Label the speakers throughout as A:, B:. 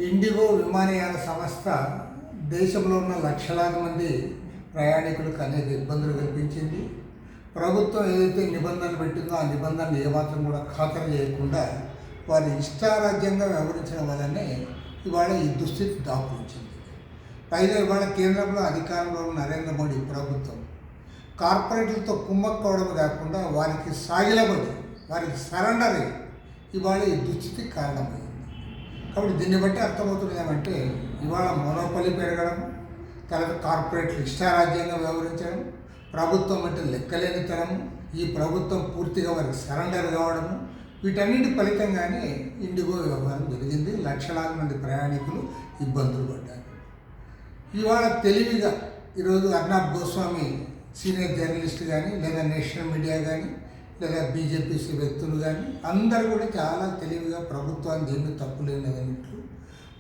A: IndiGo విమానయాన సంస్థ దేశంలో ఉన్న లక్షలాది మంది ప్రయాణికులకు అనేక ఇబ్బందులు కల్పించింది. ప్రభుత్వం ఏదైతే నిబంధనలు పెట్టిందో ఆ నిబంధనలు ఏమాత్రం కూడా ఖాతరు చేయకుండా వారి ఇష్టారాజ్యంగా వ్యవహరించడం వల్లనే ఇవాళ ఈ దుస్థితి దాపురించింది. పైగా ఇవాళ కేంద్రంలో అధికారంలో ఉన్న నరేంద్ర మోడీ ప్రభుత్వం కార్పొరేట్లతో కుమ్మక్కవడం కాకుండా వారికి సాగిలబడి వారికి సరెండర్ అయ్యి ఇవాళ ఈ దుస్థితికి కారణమైంది. కాబట్టి దీన్ని బట్టి అర్థమవుతుంది ఏమంటే ఇవాళ మొనోపలి పెరగడం, తర్వాత కార్పొరేట్లు ఇష్టారాజ్యంగా వ్యవహరించడం, ప్రభుత్వం అంటే లెక్కలేనితనం, ఈ ప్రభుత్వం పూర్తిగా వారికి సరెండర్ కావడము, వీటన్నిటి ఫలితంగానే ఇండిగో వ్యవహారం జరిగింది. లక్షలాది మంది ప్రయాణికులు ఇబ్బందులు పడ్డారు. ఇవాళ తెలివిగా ఈరోజు అర్నాబ్ గోస్వామి సీనియర్ జర్నలిస్ట్ కానీ లేదా నేషనల్ మీడియా కానీ లేదా బీజేపీ వ్యక్తులు కానీ అందరూ కూడా చాలా తెలివిగా ప్రభుత్వాన్ని దీన్ని తప్పు లేదన్నట్లు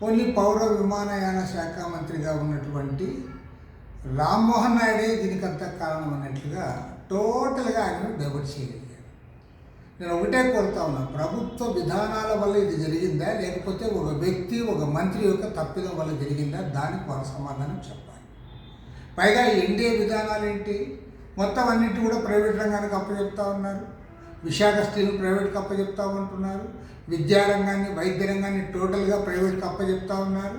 A: ఓన్లీ పౌర విమానయాన శాఖ మంత్రిగా ఉన్నటువంటి రామ్మోహన్ నాయుడే దీనికంతా కారణం అన్నట్లుగా టోటల్గా ఆయన డైవర్ట్ చేయగలిగారు. నేను ఒకటే కోరుతా ఉన్నా, ప్రభుత్వ విధానాల వల్ల ఇది జరిగిందా లేకపోతే ఒక వ్యక్తి ఒక మంత్రి యొక్క తప్పిదం వల్ల జరిగిందా, దానికి వారు సమాధానం చెప్పాలి. పైగా ఎన్డీఏ విధానాలు ఏంటి, మొత్తం అన్నింటి కూడా ప్రైవేట్ రంగానికి అప్పచెప్తా ఉన్నారు. విశాఖ స్టీల్ ప్రైవేట్కి అప్పచెప్తా ఉంటున్నారు. విద్యారంగాన్ని వైద్య రంగాన్ని టోటల్గా ప్రైవేట్కి అప్పచెప్తా ఉన్నారు.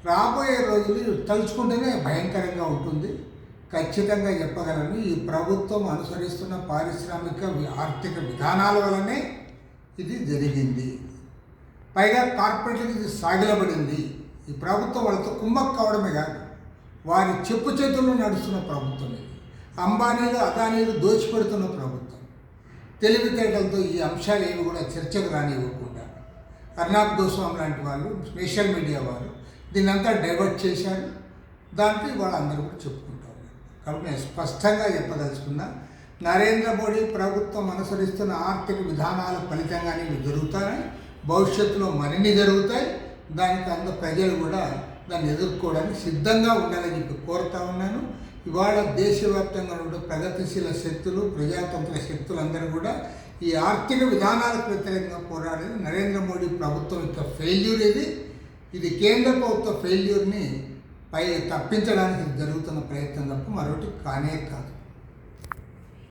A: రాబోయే రోజులు తలుచుకుంటేనే భయంకరంగా ఉంటుంది. ఖచ్చితంగా చెప్పగలను, ఈ ప్రభుత్వం అనుసరిస్తున్న పారిశ్రామిక ఆర్థిక విధానాల వల్లనే ఇది జరిగింది. పైగా కార్పొరేట్లకు ఇది సాగిలబడింది. ఈ ప్రభుత్వం వాళ్ళతో కుమ్మక్కు కావడమే కాదు, వారి చెప్పు చేతుల్లో నడుస్తున్న ప్రభుత్వం ఇది. అంబానీలు అదానీలు దోచిపెడుతున్న ప్రభుత్వం. తెలివితేటలతో ఈ అంశాలు ఏవి కూడా చర్చకు రానివ్వకుండా అర్నాబ్ గోస్వామి లాంటి వాళ్ళు, నేషనల్ మీడియా వారు దీన్నంతా డైవర్ట్ చేశారు. దాంట్లో వాళ్ళందరూ కూడా చెప్పుకుంటూ ఉన్నారు. కాబట్టి నేను స్పష్టంగా చెప్పదలుచుకున్నా, నరేంద్ర మోడీ ప్రభుత్వం అనుసరిస్తున్న ఆర్థిక విధానాల ఫలితంగానే ఇవి జరుగుతాయి, భవిష్యత్తులో మరిన్ని జరుగుతాయి. దానికి అందరూ ప్రజలు కూడా దాన్ని ఎదుర్కోవడానికి సిద్ధంగా ఉండాలని చెప్పి కోరుతా ఉన్నాను. ఇవాళ దేశవ్యాప్తంగా ఉన్న ప్రగతిశీల శక్తులు, ప్రజాతంత్ర శక్తులందరూ కూడా ఈ ఆర్థిక విధానాలకు వ్యతిరేకంగా పోరాడేది నరేంద్ర మోడీ ప్రభుత్వం యొక్క ఫెయిల్యూర్. ఇది కేంద్ర ప్రభుత్వ ఫెయిల్యూర్ని తప్పించడానికి జరుగుతున్న ప్రయత్నం తప్ప మరొకటి కానే కాదు.